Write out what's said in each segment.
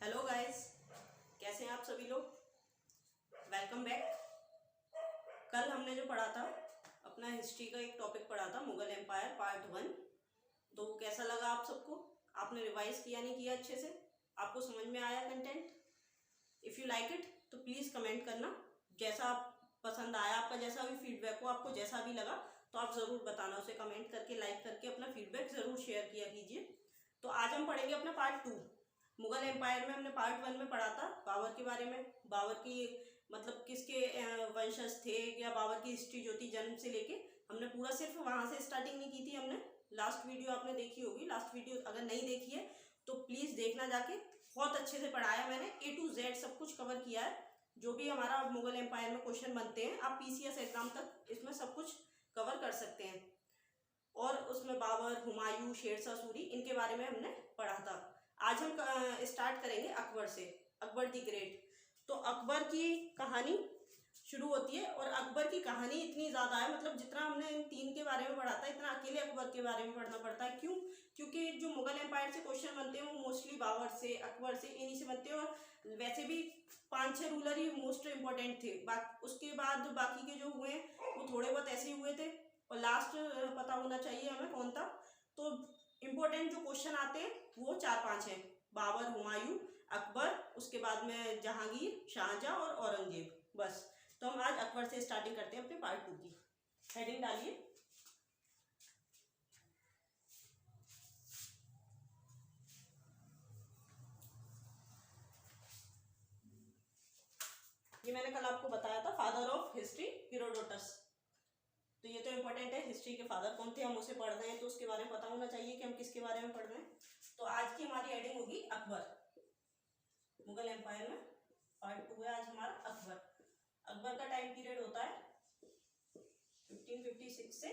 Hello guys, कैसे हैं आप सभी लोग। Welcome back. कल हमने जो पढ़ा था अपना हिस्ट्री का एक टॉपिक पढ़ा था, मुगल एम्पायर पार्ट 1। तो कैसा लगा आप सबको? आपने रिवाइज किया नहीं किया अच्छे से? आपको समझ में आया content? If you like it तो प्लीज़ कमेंट करना। जैसा आप पसंद आया, आपका जैसा भी फीडबैक हो, आपको जैसा भी लगा तो आप ज़रूर बताना। उसे कमेंट करके, लाइक करके अपना फीडबैक ज़रूर शेयर किया कीजिए। तो आज हम पढ़ेंगे अपना पार्ट 2। मुगल एम्पायर में हमने पार्ट 1 में पढ़ा था बाबर के बारे में। बाबर की मतलब किसके वंशज थे, या बाबर की हिस्ट्री जो थी जन्म से लेके, हमने पूरा सिर्फ वहाँ से स्टार्टिंग नहीं की थी। हमने लास्ट वीडियो आपने देखी होगी। लास्ट वीडियो अगर नहीं देखी है तो प्लीज़ देखना जाके। बहुत अच्छे से पढ़ाया मैंने, A to Z सब कुछ कवर किया है। जो भी हमारा मुगल एम्पायर में क्वेश्चन बनते हैं, आप PCS एग्जाम तक इसमें सब कुछ कवर कर सकते हैं। और उसमें बाबर, हुमायूं, शेरशाह सूरी, इनके बारे में हमने पढ़ा था। आज हम स्टार्ट करेंगे अकबर से, अकबर द ग्रेट। तो अकबर की कहानी शुरू होती है, और अकबर की कहानी इतनी ज़्यादा है, मतलब जितना हमने इन 3 के बारे में पढ़ा था इतना अकेले अकबर के बारे में पढ़ना पड़ता है। क्यों? क्योंकि जो मुगल एम्पायर से क्वेश्चन बनते हैं वो मोस्टली बाबर से, अकबर से, इन्हीं से बनते हैं। और वैसे भी 5-6 रूलर ही मोस्ट इम्पोर्टेंट थे। उसके बाद बाकी के जो हुए वो थोड़े बहुत ऐसे ही हुए थे। और लास्ट पता होना चाहिए हमें कौन था। तो इम्पोर्टेंट जो क्वेश्चन आते हैं वो 4-5 हैं: बाबर, हुमायूं, अकबर, उसके बाद में जहांगीर, शाहजहां और औरंगजेब। बस। तो हम आज अकबर से स्टार्टिंग करते हैं अपने पार्ट 2 की। हेडिंग डालिए। ये मैंने कल आपको बताया था, फादर ऑफ हिस्ट्री हेरोडोटस। तो ये तो इम्पोर्टेंट है, हिस्ट्री के फादर कौन थे, हम उसे पढ़ रहे हैं तो उसके बारे में पता होना चाहिए कि हम किसके बारे में पढ़ रहे हैं। तो आज की हमारी हेडिंग होगी अकबर। मुगल एम्पायर में पार्ट 2 है आज हमारा अकबर। अकबर का टाइम पीरियड होता है 1556 से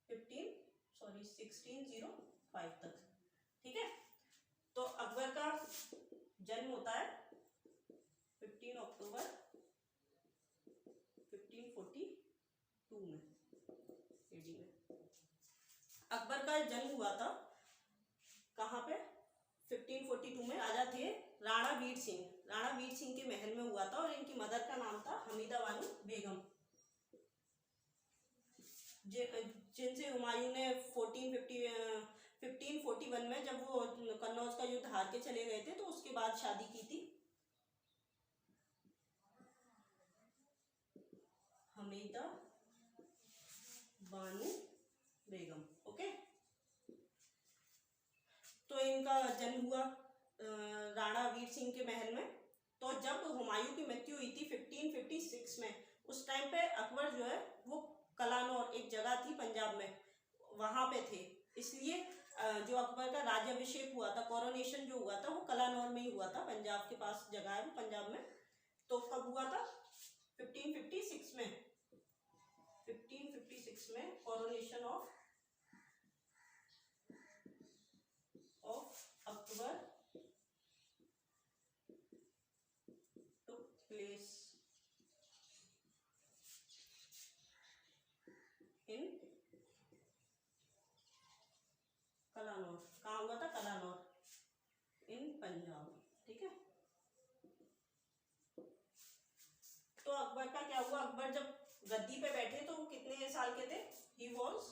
1605 तक। ठीक है। तो अकबर का जन्म होता है 15 अक्टूबर 1542 में एडी में। अकबर का जन्म हुआ था कहाँ पे? 1542 में। राजा थे राणा वीर सिंह। राणा वीर सिंह के महल में हुआ था, और इनकी मदर का नाम था हमीदा बानो बेगम, जिनसे हुमायूं ने 1541 में, जब वो कन्नौज का युद्ध हार के चले गए थे, तो उसके बाद शादी की थी। हमीदा बानो बेगम। ओके। तो इनका जन्म हुआ राणा वीर सिंह के महल में। तो जब हुमायूं की मृत्यु हुई थी 1556 में, उस टाइम पे अकबर जो है वो कलानौर, एक जगह थी पंजाब में, वहां पे थे। इसलिए जो अकबर का राज्याभिषेक हुआ था, कोरोनेशन जो हुआ था, वो कलानौर में ही हुआ था। पंजाब के पास जगह है वो, पंजाब में। तो कब हुआ था? 1556 में। 1556 में coronation of Akbar took place in Kalanaur. कहाँ हुआ था? कलानौर इन पंजाब। ठीक है। तो अकबर का क्या हुआ? अकबर जब गद्दी पे बैठे तो वो कितने साल के थे? He was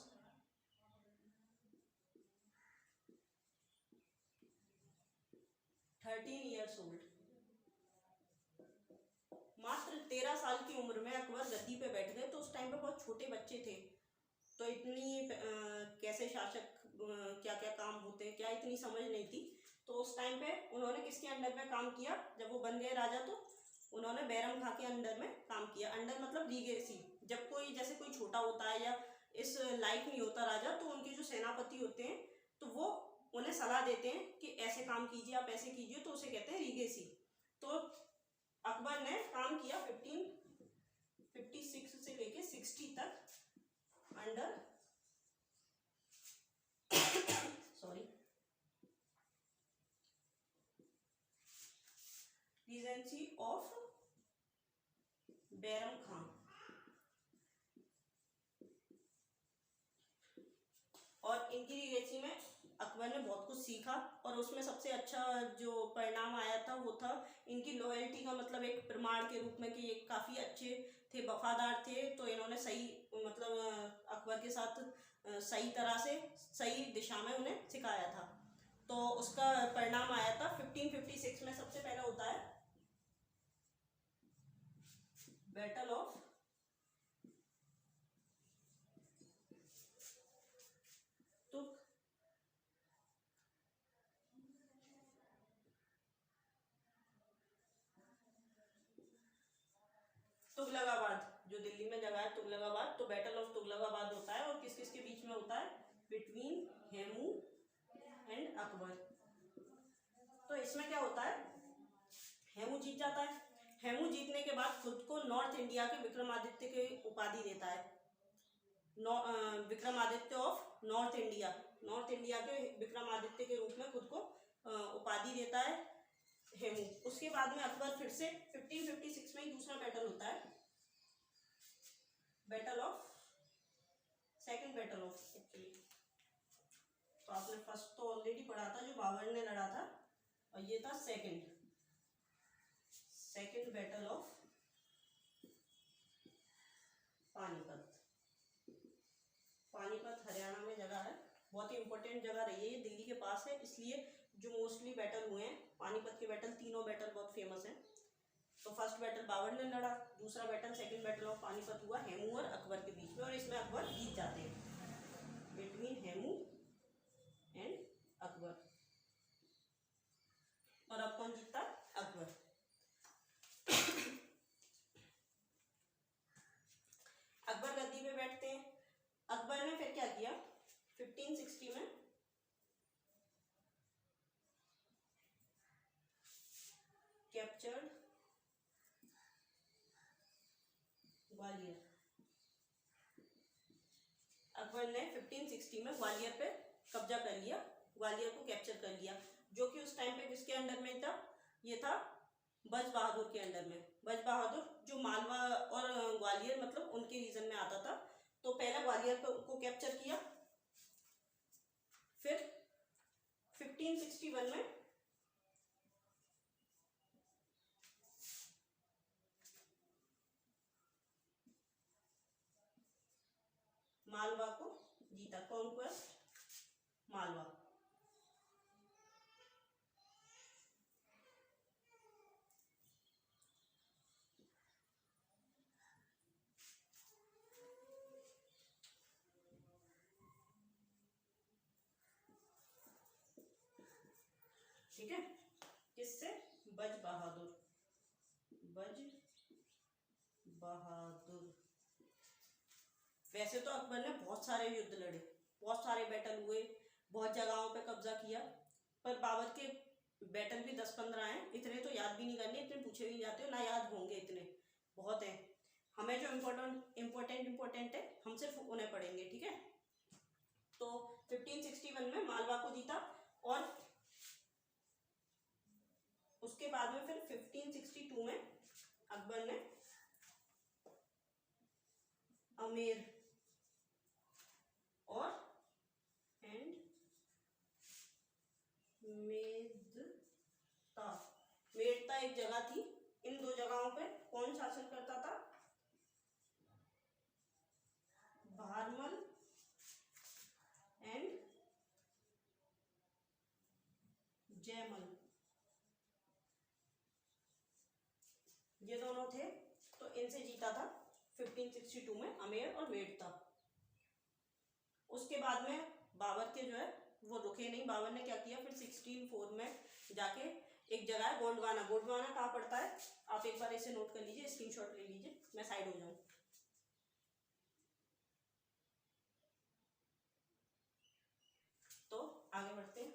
13 years old. मात्र 13 साल की उम्र में अकबर गद्दी पे बैठ गए। तो उस टाइम पे बहुत छोटे बच्चे थे, तो इतनी कैसे शासक क्या क्या काम होते हैं, क्या इतनी समझ नहीं थी। तो उस टाइम पे उन्होंने किसके अंडर में काम किया? जब वो बन गए राजा तो उन्होंने बैरम खां के अंडर में काम किया। अंडर मतलब लीगेसी। जब कोई, जैसे कोई छोटा होता है या इस लायक नहीं होता राजा, तो उनके जो सेनापति होते हैं तो वो उन्हें सलाह देते हैं कि ऐसे काम कीजिए, आप ऐसे कीजिए, तो उसे कहते हैं लीगेसी। तो अकबर ने काम किया 1556 से लेके 60 तक अंडर रीजेंसी ऑफ बैरम खां। और इनकी रीजेंसी में अकबर ने बहुत कुछ सीखा और उसमें सबसे अच्छा जो परिणाम आया था वो था इनकी लॉयल्टी का, मतलब एक प्रमाण के रूप में कि ये काफ़ी अच्छे थे, वफादार थे। तो इन्होंने सही मतलब अकबर के साथ सही तरह से सही दिशा में उन्हें सिखाया था। तो उसका परिणाम आया था 1556 में। सबसे पहले होता है बैटल ऑफ तुगलकाबाद, जो दिल्ली में जगह है तुगलकाबाद। तो बैटल ऑफ तुगलकाबाद होता है और किस किस के बीच में होता है? Between Hemu and Akbar. तो इसमें क्या होता है, हेमू जीत जाता है। हेमू जीतने के बाद खुद को नॉर्थ इंडिया के विक्रमादित्य की उपाधि देता है, Vikramaditya of north India, north India के विक्रमादित्य के रूप में खुद को उपाधि देता है हेमू। उसके बाद में अकबर फिर से 1556 में ही दूसरा बैटल होता है, battle of second battle of actually. तो आपने फर्स्ट तो ऑलरेडी पढ़ा था जो बाबर ने लड़ा था, और ये था second battle of Panipat. Panipat Haryana में जगह है, बहुत ही इंपॉर्टेंट जगह रही है, ये दिल्ली के पास है, इसलिए जो मोस्टली बैटल हुए हैं पानीपत के बैटल, तीनों बैटल बहुत फेमस हैं। तो फर्स्ट बैटल बाबर ने लड़ा, दूसरा battle second battle of Panipat हुआ हेमू और अकबर के बीच में, और इसमें अकबर जीत जाते हैं, बिटवीन हेमू एंड अकबर। और अब कौन जीतता? अकबर। अकबर गद्दी पे बैठते हैं। अकबर ने फिर क्या किया, 1560 में कैप्चर्ड ग्वालियर। अकबर ने 1560 में ग्वालियर पे कब्जा कर लिया, ग्वालियर को कैप्चर कर लिया, जो कि उस टाइम पे किसके अंडर में था? ये था बज बहादुर के अंडर में। बज बहादुर जो मालवा और ग्वालियर मतलब उनके रीजन में आता था। तो पहले ग्वालियर को कैप्चर किया, फिर 1561 में मालवा को जीता, कॉन्क्वेस्ट मालवा। ठीक है, किससे? बज बहादुर, बज बहादुर। वैसे तो अकबर ने बहुत सारे युद्ध लड़े, बहुत सारे बैटल हुए, बहुत जगहों पे कब्जा किया, पर बाबर के बैटल भी 10-15 हैं, इतने तो याद भी नहीं करने, इतने पूछे भी नहीं जाते, ना याद होंगे, इतने बहुत हैं। हमें जो इम्पोर्टेंट है हम सिर्फ उन्हें पढ़ेंगे, ठीक है। तो 1561 में मालवा को जीता, और उसके बाद में फिर 1562 में अकबर ने अमेर और मेड़ता एक जगह थी, इन दो जगहों पे कौन शासन करता था? भारमल एंड जयमल, ये दोनों थे। तो इनसे जीता था 1562 में अमेर और मेड़ता। उसके बाद में बाबर के जो है वो रुके नहीं, बाबर ने क्या किया, फिर 1604 में जाके एक जगह है गोंडवाना। गोंडवाना कहाँ पड़ता है? आप एक बार इसे नोट कर लीजिए, स्क्रीनशॉट ले लीजिए, मैं साइड हो जाऊं। तो आगे बढ़ते हैं।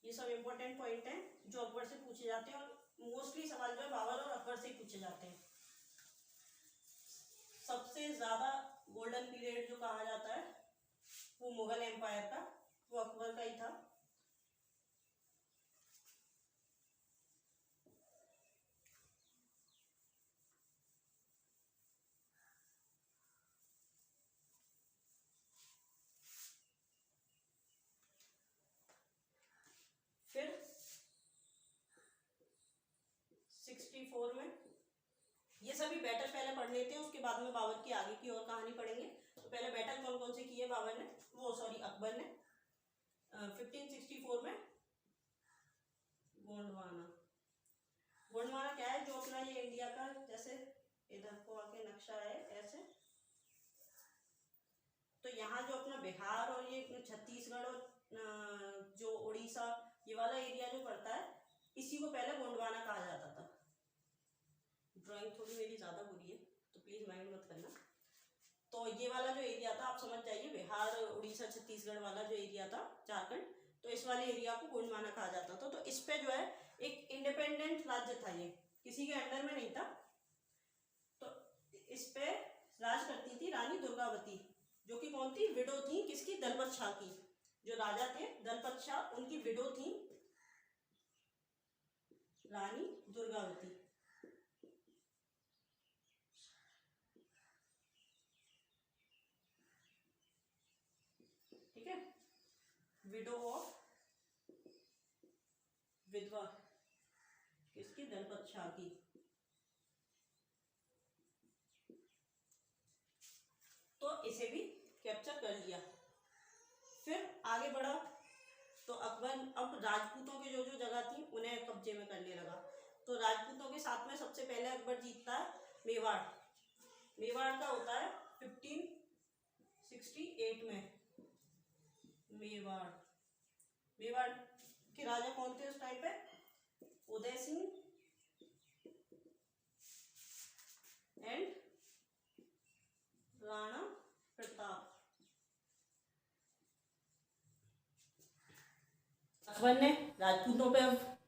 ये सब इंपॉर्टेंट पॉइंट हैं जो अकबर से पूछे जाते हैं, और मोस्टली सवाल जो है बाबर और अकबर से ही पूछे जाते हैं। सबसे ज्यादा गोल्डन पीरियड जो कहा जाता है वो मुगल एम्पायर का, वो अकबर का ही था। 1664 में। ये सभी बैटल पहले पढ़ लेते हैं, उसके बाद में बाबर की आगे की और कहानी पढ़ेंगे। तो पहले बैटल कौन कौन से किए बाबर ने, वो सॉरी अकबर ने 1564 में गोंडवाना। गोंडवाना क्या है, जो अपना ये इंडिया का, जैसे इधर को आके नक्शा है ऐसे, तो यहाँ जो अपना बिहार और ये छत्तीसगढ़ और जो उड़ीसा ये वाला एरिया जो पड़ता है, इसी को पहले गोंडवाना कहा जाता था। ड्राइंग थोड़ी मेरी ज़्यादा बुरी है तो प्लीज़ माइंड मत करना। तो ये वाला जो एरिया था आप समझ जाइए, बिहार उड़ीसा छत्तीसगढ़ वाला जो एरिया था, झारखंड, तो इस वाले एरिया को गोंडवाना कहा जाता था। तो इस पे जो है एक इंडिपेंडेंट राज्य था, ये किसी के अंडर में नहीं था। तो इस पे राज करती थी रानी दुर्गावती, जो कि कौन थी, विडो थी किसकी, दलपत शाह की। जो राजा थे दलपत शाह, उनकी विडो थी रानी दुर्गावती। ठीक है, विडो ऑफ, विधवा किसकी, दलपत शाह की। तो इसे भी कैप्चर कर लिया। फिर आगे बढ़ा तो अकबर अब राजपूतों की जो जो जगह थी उन्हें कब्जे में करने लगा। तो राजपूतों के साथ में सबसे पहले अकबर जीतता है मेवाड़। मेवाड़ का होता है 1568 में। मेवाड़, मेवाड़ के राजा कौन थे उस टाइम पे, उदय सिंह एंड राणा प्रताप। अकबर ने राजपूतों पे अब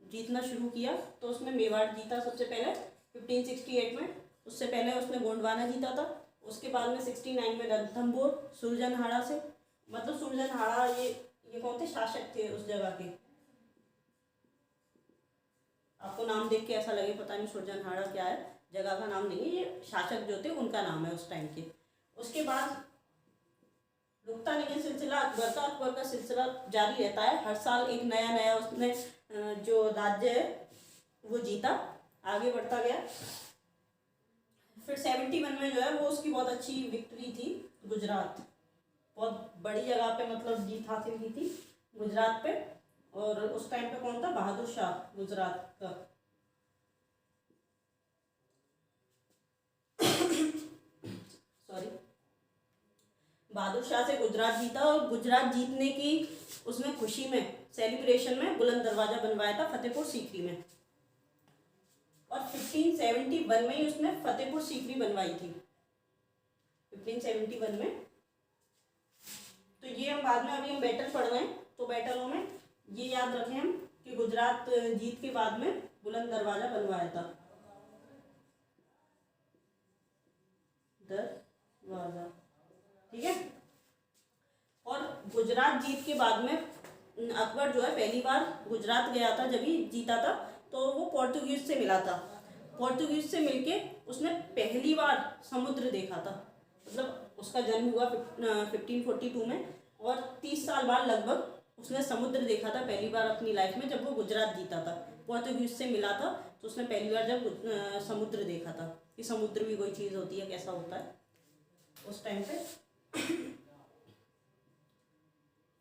जीतना शुरू किया, तो उसने मेवाड़ जीता सबसे पहले 1568 में। उससे पहले उसने गोंडवाना जीता था। उसके बाद में 69 में रणथंभौर सुरजनहाड़ा से, मतलब सुरजनहाड़ा ये कौन थे, शासक थे उस जगह के। आपको नाम देख के ऐसा लगे पता नहीं सुरजनहाड़ा क्या है, जगह का नाम नहीं है, ये शासक जो थे उनका नाम है उस टाइम के। उसके बाद रुकता नहीं है सिलसिला अकबर का सिलसिला जारी रहता है। हर साल एक नया नया उसने जो राज्य है वो जीता, आगे बढ़ता गया। फिर 71 में जो है वो उसकी बहुत अच्छी विक्ट्री थी, गुजरात, बहुत बड़ी जगह पे मतलब जीत हासिल की थी गुजरात पे। और उस टाइम पे कौन था, बहादुर शाह गुजरात का। सॉरी, बहादुर शाह से गुजरात जीता। और गुजरात जीतने की उसने खुशी में सेलिब्रेशन में बुलंद दरवाजा बनवाया था फतेहपुर सीकरी में। और 1571 में ही उसने फतेहपुर सीकरी बनवाई थी, 1571 में। तो ये हम बाद में, अभी हम बैटल पढ़ रहे हैं तो बैटलों में ये याद रखें हम कि गुजरात जीत के बाद में बुलंद दरवाजा बनवाया था, दरवाजा। ठीक है, और गुजरात जीत के बाद में अकबर जो है पहली बार गुजरात गया था, जब ही जीता था, तो वो पोर्तुगीज से मिला था। पोर्तुगीज से मिलके उसने पहली बार समुद्र देखा था। मतलब उसका जन्म हुआ 1542 में, और 30 साल बाद लगभग उसने समुद्र देखा था पहली बार अपनी लाइफ में, जब वो गुजरात जीता था। पोर्तुगीज से मिला था तो उसने पहली बार जब समुद्र देखा था कि समुद्र भी कोई चीज़ होती है, कैसा होता है उस टाइम पे।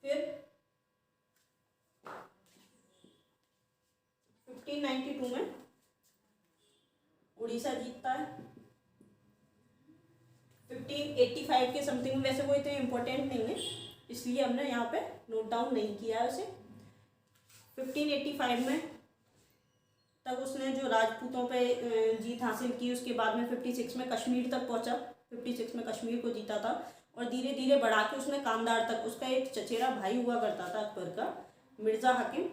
फिर 1592 में उड़ीसा जीतता है। 1585 के समथिंग में, वैसे वो इतने इम्पोर्टेंट नहीं है इसलिए हमने यहाँ पे नोट डाउन नहीं किया है उसे। 1585 में तक उसने जो राजपूतों पे जीत हासिल की, उसके बाद में 56 में कश्मीर तक पहुँचा, 56 में कश्मीर को जीता था। और धीरे धीरे बढ़ा के उसने कांधार तक, उसका एक चचेरा भाई हुआ करता था अकबर का, मिर्ज़ा हकीम,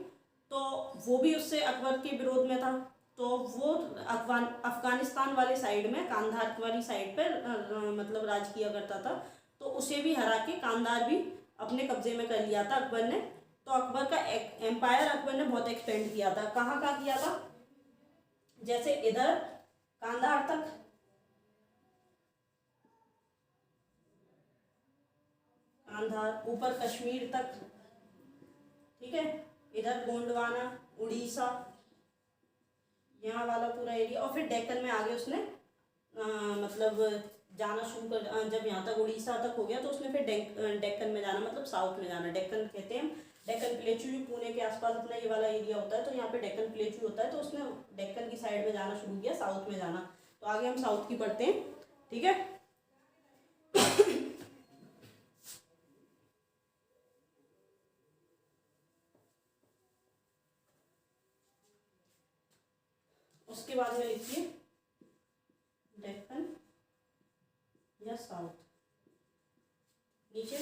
तो वो भी उससे अकबर के विरोध में था। तो वो अफगानिस्तान वाले साइड में, कांधार वाली साइड पर मतलब राज किया करता था। तो उसे भी हरा के कांधार भी अपने कब्जे में कर लिया था अकबर ने। तो अकबर का एम्पायर अकबर ने बहुत एक्सपेंड किया था। कहाँ कहाँ किया था, जैसे इधर कांधार तक, कांधार, ऊपर कश्मीर तक, ठीक है, इधर गोंडवाना, उड़ीसा, यहाँ वाला पूरा एरिया, और फिर डेक्कन में आगे उसने मतलब जाना शुरू कर, जब यहाँ तक उड़ीसा तक हो गया तो उसने फिर डेक्कन में जाना, मतलब साउथ में जाना। डेक्कन कहते हैं, डेक्कन प्लेटू जो पुणे के आसपास अपना ये वाला एरिया होता है, तो यहाँ पे डेक्कन प्लेटू होता है, तो उसने डेक्कन की साइड में जाना शुरू किया, साउथ में जाना। तो आगे हम साउथ की पढ़ते हैं, ठीक है। उसके बाद में लिखिए डेक्कन या साउथ। नीचे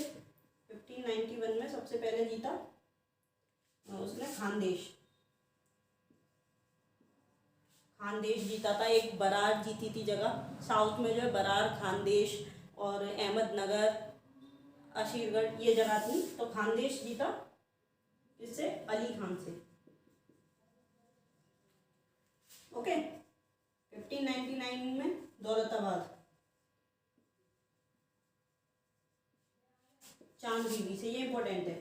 1591 में सबसे पहले जीता उसने खानदेश जीता था। एक बरार जीती थी जगह, साउथ में जो है बरार, खानदेश और अहमदनगर, अशीरगढ़ ये जगह थी। तो खानदेश जीता इससे, अली खान से। ओके। 1599 में दौलताबाद, चांद बीबी से, ये इंपॉर्टेंट है,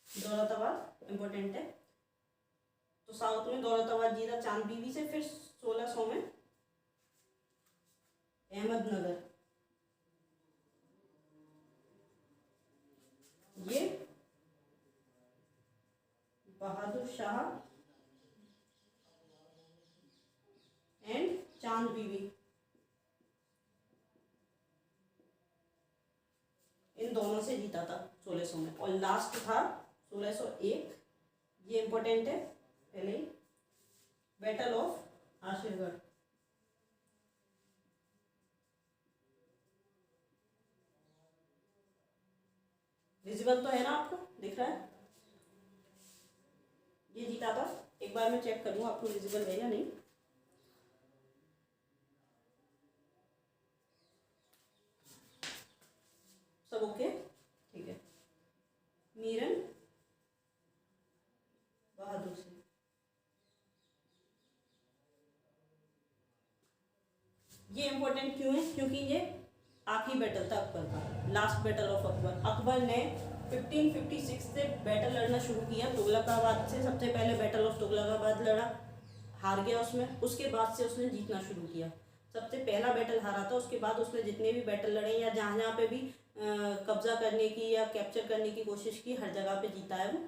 दौलताबाद इंपॉर्टेंट है। तो साउथ में दौलताबाद जीता चांद बीबी से। फिर 1600 में अहमदनगर, ये बहादुर शाह एंड चांद बीबी, इन दोनों से जीता था 1600 में। और लास्ट था 1601, ये इंपॉर्टेंट है पहले ही, बैटल ऑफ आशीरगढ़। विजिबल तो है ना, आपको दिख रहा है? ये जीता था। एक बार मैं चेक करूँ आपको विजिबल है या नहीं। सब ओके, ठीक है। मीरन बहादुर से। ये इंपॉर्टेंट क्यों है? क्योंकि ये आखिरी बैटल था अकबर का, last battle of Akbar. Akbar ने 1556 से बैटल लड़ना शुरू किया तुगलकाबाद से। सबसे पहले बैटल ऑफ तुगलकाबाद लड़ा, हार गया उसमें। उसके बाद से उसने जीतना शुरू किया। सबसे पहला बैटल हारा था, उसके बाद उसने जितने भी बैटल लड़े या जहाँ जहाँ पे भी कब्जा करने की या कैप्चर करने की कोशिश की, हर जगह पे जीता है वो।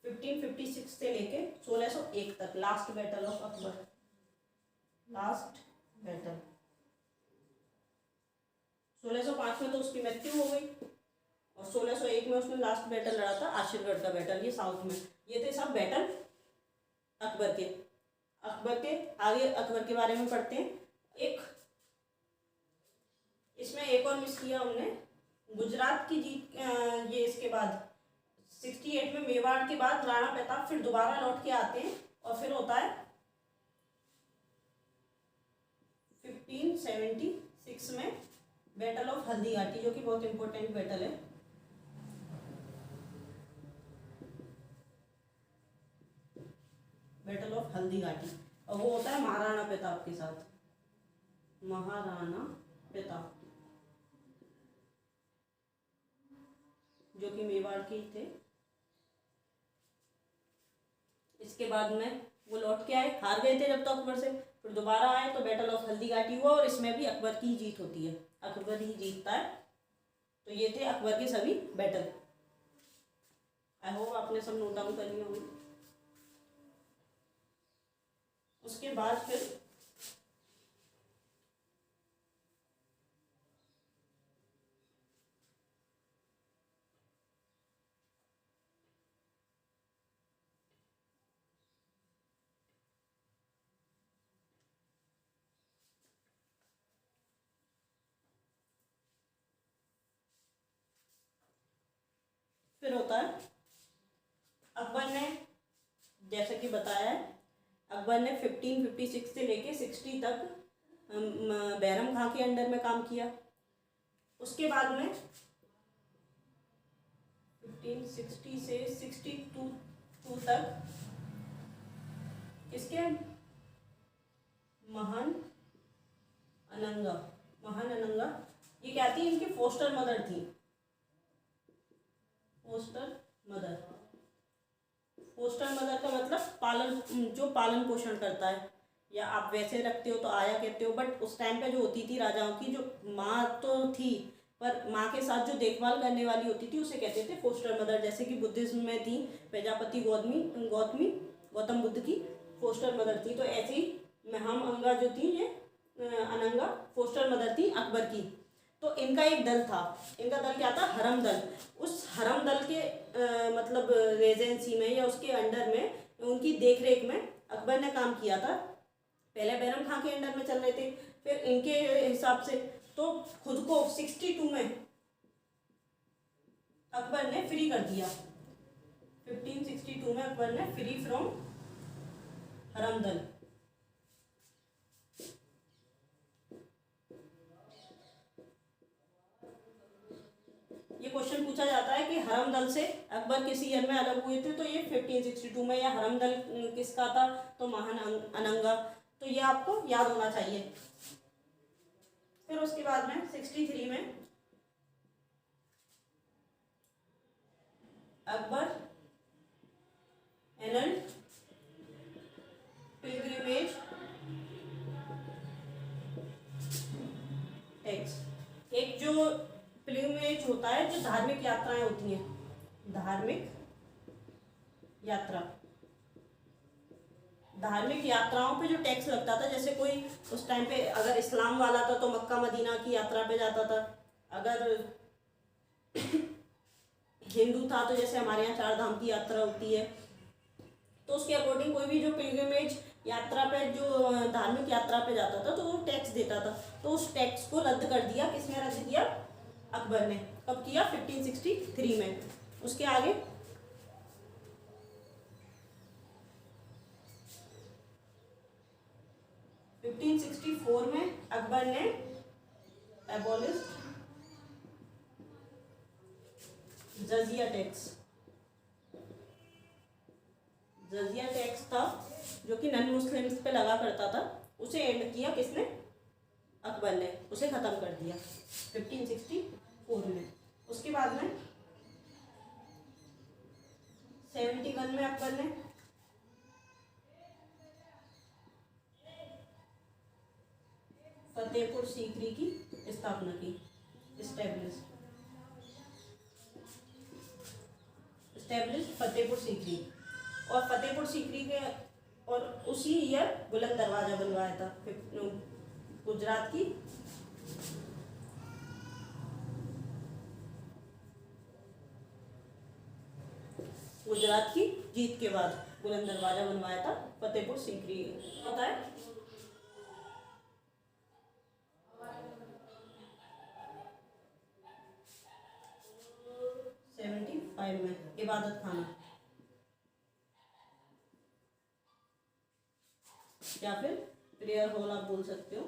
1556 से लेके 1601 तक, last battle of Akbar, last battle. 1605 में तो उसकी मृत्यु हो गई, और 1601 में उसने लास्ट बैटल लड़ा था, आशीरगढ़ का बैटल, ये साउथ में। ये थे सब बैटल अकबर के। आगे अकबर के बारे में पढ़ते हैं। एक इसमें एक और मिस किया हमने, गुजरात की जीत। ये इसके बाद 68 में मेवाड़ के बाद राणा प्रताप फिर दोबारा लौट के आते हैं, और फिर होता है 1576 में बैटल ऑफ हल्दी घाटी, जो कि बहुत इंपॉर्टेंट बैटल है। बैटल ऑफ हल्दी घाटी, और वो होता है महाराणा प्रताप के साथ, महाराणा प्रताप जो कि मेवाड़ के थे। इसके बाद में वो लौट के आए, हार गए थे जब तक अकबर से, फिर दोबारा आए तो बैटल ऑफ हल्दी घाटी हुआ, और इसमें भी अकबर की जीत होती है, अकबर ही जीतता है। तो ये थे अकबर के सभी बैटल। आई होप आपने सब नोट डाउन कर लिया होंगे। उसके बाद फिर होता है अकबर ने, जैसे कि बताया है, अकबर ने 1556 से लेके 60 तक बैरम खां के अंडर में काम किया। उसके बाद में 1560 से 62 तक इसके महान अनंगा ये क्या थी? इनकी फोस्टर मदर थी, फोस्टर मदर। पालन पोषण करता है, या आप वैसे रखते हो तो आया कहते हो, बट उस टाइम पे जो होती थी राजाओं की, जो माँ तो थी पर माँ के साथ जो देखभाल करने वाली होती थी उसे कहते थे फोस्टर मदर। जैसे कि बुद्धिज्म में थी प्रजापति गौतम बुद्ध की फोस्टर मदर थी, तो ऐसे ही महम अंगा जो थी ये अनंगा फोस्टर मदर थी अकबर की। तो इनका एक दल था, इनका दल क्या था, हरम दल। उस हरम दल के मतलब रेजेंसी में या उसके अंडर में, उनकी देखरेख में अकबर ने काम किया था। पहले बैरम खां के अंडर में चल रहे थे, फिर इनके हिसाब से तो खुद को 62 में अकबर ने फ्री कर दिया। 1562 में अकबर ने फ्री फ्रॉम हरम दल। ये क्वेश्चन पूछा जाता है कि हरम दल से अकबर किस ईयर में अलग हुए थे, तो ये 1562 में। या हरम दल किसका था, तो महान अनंगा। तो ये आपको याद होना चाहिए। फिर उसके बाद में 63 में अकबर एनल्ड पिलग्रिमेज टैक्स। एक जो पिलग्रिमेज होता है, जो धार्मिक यात्राएं होती हैं, धार्मिक यात्राओं पे जो टैक्स लगता था, जैसे कोई उस टाइम पे अगर इस्लाम वाला था तो मक्का मदीना की यात्रा पे जाता था, अगर हिंदू था तो जैसे हमारे यहाँ 4 धाम की यात्रा होती है, तो उसके अकॉर्डिंग कोई भी जो पिलग्रिमेज यात्रा पे, जो धार्मिक यात्रा पे जाता था तो वो टैक्स देता था। तो उस टैक्स को रद्द कर दिया, किसने रद्द किया, अकबर ने। कब किया, 1563 में। उसके आगे 1564 में अकबर ने एबॉलिश जजिया टैक्स। जजिया टैक्स था जो कि नॉन मुस्लिम्स पे लगा करता था, उसे एंड किया किसने, अकबर ने, उसे ख़त्म कर दिया 1564 में। उसके बाद में 71 में अकबर ने फतेहपुर सीकरी की स्थापना की, इस्टेब्लिश फतेहपुर सीकरी। और फतेहपुर सीकरी के और उसी ईयर बुलंद दरवाजा बनवाया था गुजरात की जीत के बाद बुलंद दरवाजा बनवाया था फतेहपुर सीकरी। पता है, में इबादत खाना या फिर प्रेयर हॉल आप बोल सकते हो,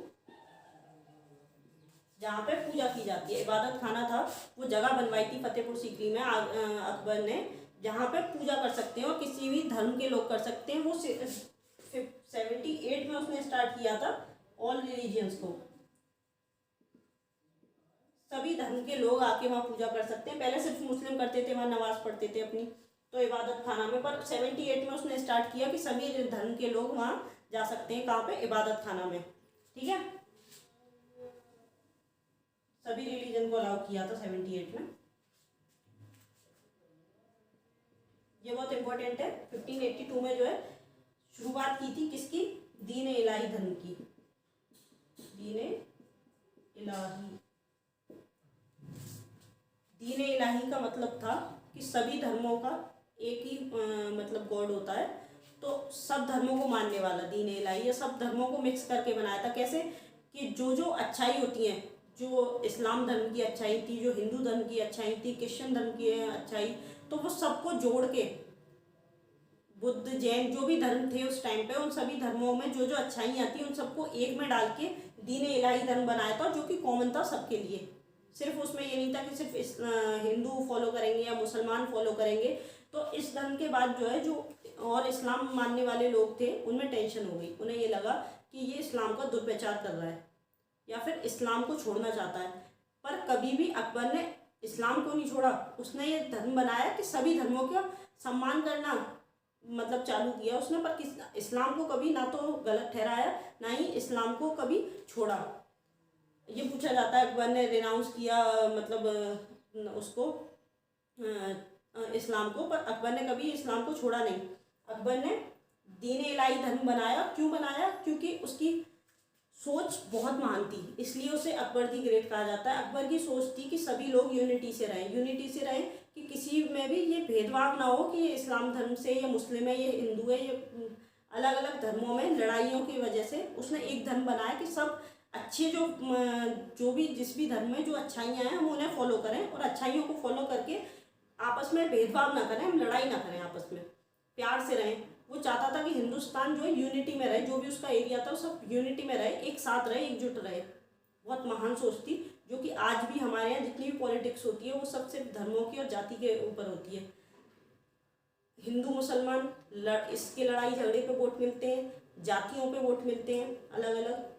जहाँ पे पूजा की जाती है। इबादत खाना था, वो जगह बनवाई थी फतेहपुर सीकरी में अकबर ने, जहाँ पे पूजा कर सकते हैं और किसी भी धर्म के लोग कर सकते हैं। वो 78 में उसने स्टार्ट किया था। ऑल रिलीजियंस को, सभी धर्म के लोग आके वहाँ पूजा कर सकते हैं। पहले सिर्फ मुस्लिम करते थे, वहाँ नमाज पढ़ते थे अपनी, तो इबादत खाना में। पर 78 में उसने स्टार्ट किया कि सभी धर्म के लोग वहाँ जा सकते हैं। कहाँ पे, इबादत खाना में। ठीक है, सभी रिलीजन को अलाउ किया था 78 में। ये बहुत इंपॉर्टेंट है। 1582 में जो है शुरुआत की थी किसकी, दीन इलाही धर्म की। दीन इलाही का मतलब था कि सभी धर्मों का एक ही मतलब गॉड होता है, तो सब धर्मों को मानने वाला दीन इलाही। या सब धर्मों को मिक्स करके बनाया था। कैसे कि जो अच्छाई होती हैं, जो इस्लाम धर्म की अच्छाई थी, जो हिंदू धर्म की अच्छाई थी, क्रिश्चियन धर्म की अच्छाई, तो वो सबको जोड़ के, बुद्ध जैन जो भी धर्म थे उस टाइम पे, उन सभी धर्मों में जो अच्छाइयाँ थी उन सबको एक में डाल के दीन इलाही धर्म बनाया था, जो कि कॉमन था सबके लिए। सिर्फ उसमें ये नहीं था कि सिर्फ हिंदू फॉलो करेंगे या मुसलमान फॉलो करेंगे। तो इस धर्म के बाद जो है, जो और इस्लाम मानने वाले लोग थे उनमें टेंशन हो गई। उन्हें ये लगा कि ये इस्लाम का दुर्प्रचार कर रहा है या फिर इस्लाम को छोड़ना चाहता है। पर कभी भी अकबर ने इस्लाम को नहीं छोड़ा। उसने ये धर्म बनाया कि सभी धर्मों का सम्मान करना, मतलब चालू किया उसने, पर इस्लाम को कभी ना तो गलत ठहराया ना ही इस्लाम को कभी छोड़ा। ये पूछा जाता है अकबर ने रिनाउंस किया मतलब उसको इस्लाम को, पर अकबर ने कभी इस्लाम को छोड़ा नहीं। अकबर ने दीन इलाही धर्म बनाया। क्यों बनाया? क्योंकि उसकी सोच बहुत महान थी, इसलिए उसे अकबर दी ग्रेट कहा जाता है। अकबर की सोच थी कि सभी लोग यूनिटी से रहें, यूनिटी से रहें, कि किसी में भी ये भेदभाव ना हो कि ये इस्लाम धर्म से, ये मुस्लिम है, ये हिंदू है, ये अलग अलग धर्मों में लड़ाइयों की वजह से उसने एक धर्म बनाया कि सब अच्छे जो भी जिस भी धर्म में जो अच्छाइयाँ हैं हम उन्हें फॉलो करें, और अच्छाइयों को फॉलो करके आपस में भेदभाव ना करें, हम लड़ाई ना करें, आपस में प्यार से रहें। वो चाहता था कि हिंदुस्तान जो है यूनिटी में रहे, जो भी उसका एरिया था वो सब यूनिटी में रहे, एक साथ रहे, एकजुट रहे। बहुत महान सोच थी, जो कि आज भी हमारे यहाँ जितनी भी पॉलिटिक्स होती है वो सब सिर्फ धर्मों की और जाति के ऊपर होती है। हिंदू मुसलमान इसके लड़ाई झगड़े पे वोट मिलते हैं, जातियों पे वोट मिलते हैं अलग अलग,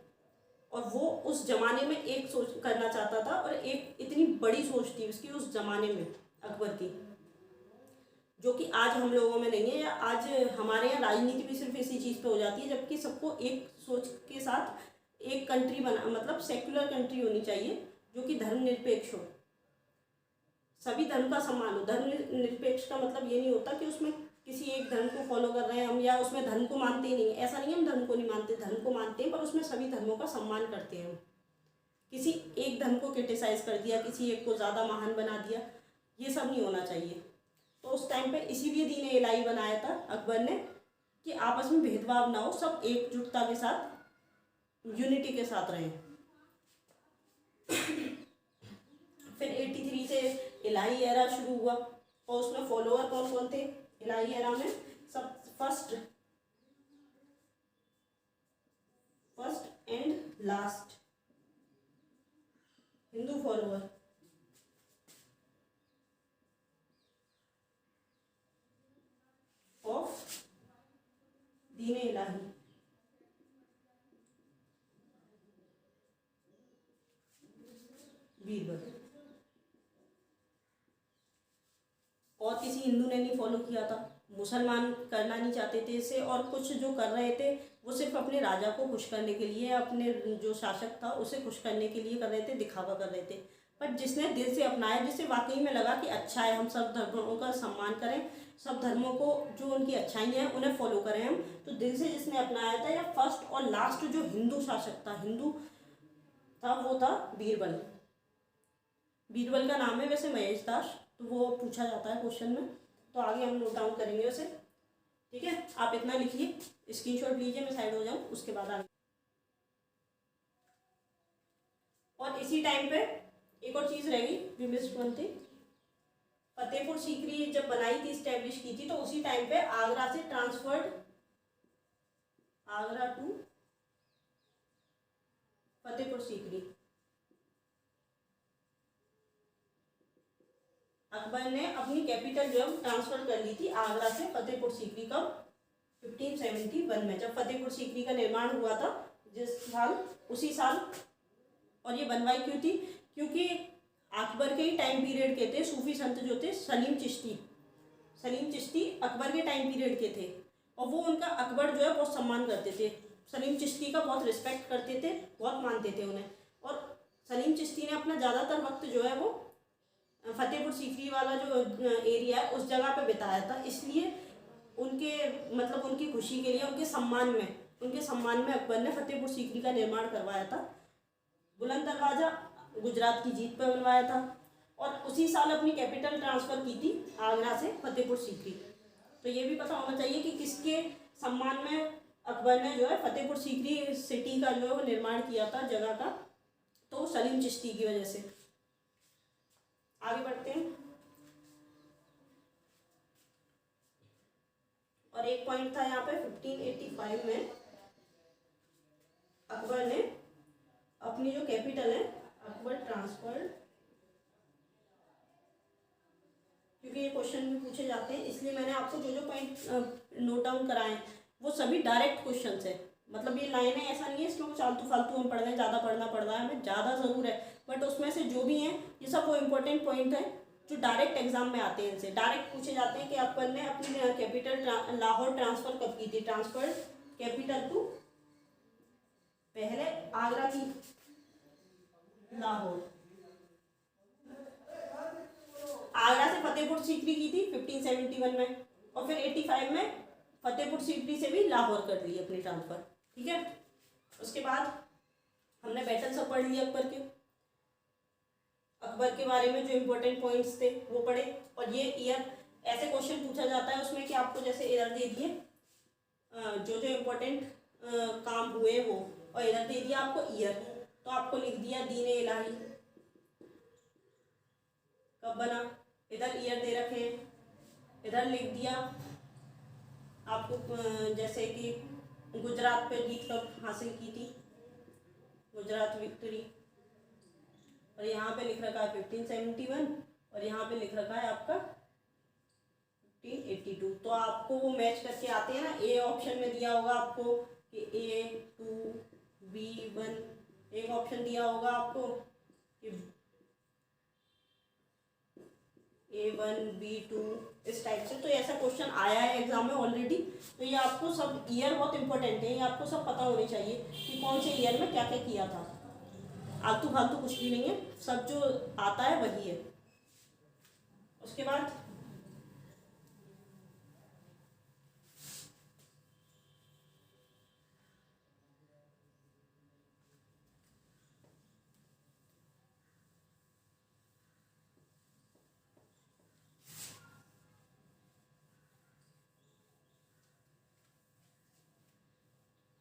और वो उस जमाने में एक सोच करना चाहता था, और एक इतनी बड़ी सोच थी उसकी उस जमाने में अकबर की, जो कि आज हम लोगों में नहीं है। या आज हमारे यहाँ राजनीति भी सिर्फ इसी चीज़ पे हो जाती है, जबकि सबको एक सोच के साथ एक कंट्री बना, मतलब सेक्युलर कंट्री होनी चाहिए जो कि धर्मनिरपेक्ष हो, सभी धर्म का सम्मान हो। धर्म निरपेक्ष का मतलब ये नहीं होता कि उसमें किसी एक धर्म को फॉलो कर रहे हैं हम, या उसमें धर्म को मानते ही नहीं, ऐसा नहीं है। हम धर्म को नहीं मानते, धर्म को मानते हैं, पर उसमें सभी धर्मों का सम्मान करते हैं हम। किसी एक धर्म को क्रिटिसाइज कर दिया, किसी एक को ज़्यादा महान बना दिया, ये सब नहीं होना चाहिए। तो उस टाइम पे इसीलिए दीन इलाही बनाया था अकबर ने, कि आपस में भेदभाव ना हो, सब एकजुटता के साथ यूनिटी के साथ रहें। फिर 83 से इलाही एरा शुरू हुआ, और उसमें फॉलोअर कौन कौन थे इलाही एरा में? सब first and last Hindu follower of दीन इलाही, बीरबल। और किसी हिंदू ने नहीं फॉलो किया था, मुसलमान करना नहीं चाहते थे इसे, और कुछ जो कर रहे थे वो सिर्फ अपने राजा को खुश करने के लिए, अपने जो शासक था उसे खुश करने के लिए कर रहे थे, दिखावा कर रहे थे। पर जिसने दिल से अपनाया, जिसे वाकई में लगा कि अच्छा है हम सब धर्मों का सम्मान करें, सब धर्मों को जो उनकी अच्छाइयाँ हैं उन्हें फॉलो करें हम, तो दिल से जिसने अपनाया था, या फर्स्ट और लास्ट जो हिंदू शासक था, हिंदू था, वो था बीरबल। बीरबल का नाम है वैसे महेश दास, तो वो पूछा जाता है क्वेश्चन में, तो आगे हम नोट डाउन करेंगे उसे। ठीक है, आप इतना लिखिए, स्क्रीनशॉट लीजिए, मैं साइड हो जाऊँ, उसके बाद आगे। और इसी टाइम पे एक और चीज़ रहेगी, we missed one thing. Fatehpur Sikri जब बनाई थी, स्टैब्लिश की थी, तो उसी टाइम पे आगरा से ट्रांसफर्ड आगरा टू फतेहपुर सीकरी। अकबर ने अपनी कैपिटल जो है ट्रांसफर कर ली थी आगरा से फतेहपुर सीकरी, कब? 1571 में, जब फतेहपुर सीकरी का निर्माण हुआ था जिस साल, उसी साल। और ये बनवाई क्यों थी? क्योंकि अकबर के ही टाइम पीरियड के थे सूफी संत जो थे सलीम चिश्ती अकबर के टाइम पीरियड के थे, और वो उनका अकबर जो है बहुत सम्मान करते थे, सलीम चिश्ती का बहुत रिस्पेक्ट करते थे, बहुत मानते थे उन्हें। और सलीम चिश्ती ने अपना ज़्यादातर वक्त जो है वो फतेहपुर सीकरी वाला जो एरिया है उस जगह पे बिताया था, इसलिए उनके मतलब उनकी खुशी के लिए, उनके सम्मान में अकबर ने फतेहपुर सीकरी का निर्माण करवाया था। बुलंद दरवाज़ा गुजरात की जीत पर बनवाया था, और उसी साल अपनी कैपिटल ट्रांसफ़र की थी आगरा से फतेहपुर सीकरी। तो ये भी पता होना चाहिए कि किसके सम्मान में अकबर ने जो है फतेहपुर सीकरी सिटी का जो है वो निर्माण किया था, जगह का, तो सलीम चिश्ती की वजह से। आगे बढ़ते हैं। और एक पॉइंट था यहाँ पे 1585 में अकबर ने अपनी जो कैपिटल है अकबर ट्रांसफर्ड, क्योंकि ये क्वेश्चन भी पूछे जाते हैं इसलिए मैंने आपको जो जो पॉइंट नोट डाउन कराए वो सभी डायरेक्ट क्वेश्चन है। मतलब ये लाइनें ऐसा नहीं है इसमें फालतू फालतू हम पढ़ रहे हैं, ज़्यादा पढ़ना पड़ रहा है हमें, ज़्यादा ज़रूर है, बट उसमें से जो भी हैं ये सब वो इम्पोर्टेंट पॉइंट है जो डायरेक्ट एग्जाम में आते हैं, इनसे डायरेक्ट पूछे जाते हैं कि अपन ने अपनी कैपिटल लाहौर ट्रांसफ़र कब की थी। ट्रांसफर कैपिटल टू, पहले आगरा की लाहौर, आगरा से फतेहपुर सीकरी की थी 1571 में, और फिर 85 में फतेहपुर सीकरी से भी लाहौर कर ली अपनी ट्रांसफ़र। ठीक है, उसके बाद हमने बैटल सब पढ़ लिया अकबर के। अकबर के बारे में जो इम्पोर्टेंट पॉइंट्स थे वो पढ़े। और ये ईयर ऐसे क्वेश्चन पूछा जाता है उसमें कि आपको जैसे इधर दे दिए जो जो इम्पोर्टेंट काम हुए वो, और इधर दे दिया आपको ईयर, तो आपको लिख दिया दीन इलाही कब बना, इधर ईयर दे रखे हैं, इधर लिख दिया आपको जैसे कि गुजरात पे जीत कब हासिल की थी, गुजरात विक्ट्री, और यहाँ पे लिख रखा है 1571, और यहाँ पे लिख रखा है आपका 1582। तो आपको वो मैच करके आते हैं ना, ए ऑप्शन में दिया होगा आपको कि A2 B1, एक ऑप्शन दिया होगा आपको कि A1 B2, इस टाइप से। तो ऐसा क्वेश्चन आया है एग्जाम में ऑलरेडी। तो ये आपको सब ईयर बहुत इंपॉर्टेंट है, ये आपको सब पता होने चाहिए कि कौन से ईयर में क्या क्या किया था। आलतू फालतू कुछ भी नहीं है, सब जो आता है वही है। उसके बाद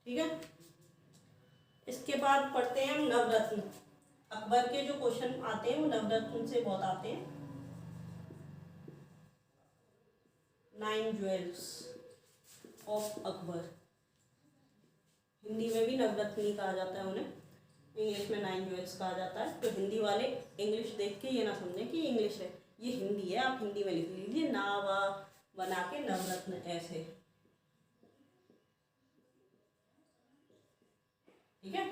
ठीक है, इसके बाद पढ़ते हैं हम नवरत्न। अकबर के जो क्वेश्चन आते हैं वो नवरत्न से बहुत आते हैं। 9 ज्वेल्स ऑफ अकबर, हिंदी में भी नवरत्न ही कहा जाता है उन्हें, इंग्लिश में 9 ज्वेल्स कहा जाता है। तो हिंदी वाले इंग्लिश देख के ये ना समझें कि इंग्लिश है, ये हिंदी है, आप हिंदी में लिख लीजिए नावा बना के नवरत्न ऐसे। ठीक है,